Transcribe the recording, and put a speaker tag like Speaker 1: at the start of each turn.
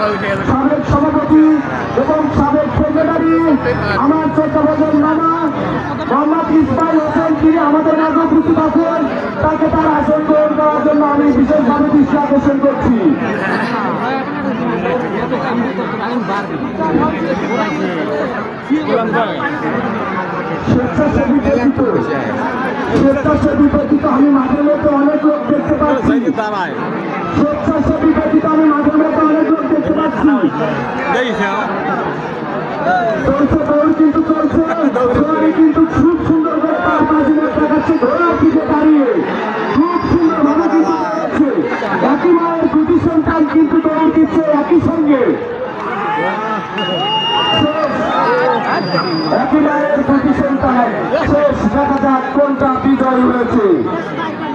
Speaker 1: সাবেক সভাপতি এবং সাবেক সেক্রেটারি আমার চট্টগ্রামের নানা মোহাম্মদ ইসমাইল হোসেন, তিনি আমাদের মাঝে উপস্থিত আছেন। তাকে তার আসন গ্রহণ করার জন্য আমি বিশেষভাবে দৃষ্টি আকর্ষণ করছি। স্বেচ্ছাসেবী ব্যতীত আমি মাঝে মধ্যে অনেক লোক দেখতে পাচ্ছি। স্বেচ্ছাসেবী ব্যতীত আমি মাঝে মধ্যে অনেক লোক দেখতে পাচ্ছি। চলছে দৌড়, কিন্তু চলছে সবাই কিন্তু খুব সুন্দর করে তার বাজিমাত দেখাচ্ছে ঘোড়ার দিকে দাঁড়িয়ে, খুব সুন্দর ভাবে কিন্তু দেখাচ্ছে। একই মায়ের দুটি সন্তান কিন্তু দৌড় দিচ্ছে একই সঙ্গে। একই মায়ের দুটি সন্তান শেষ, দেখা যাক কোনটা বিজয় হয়েছে।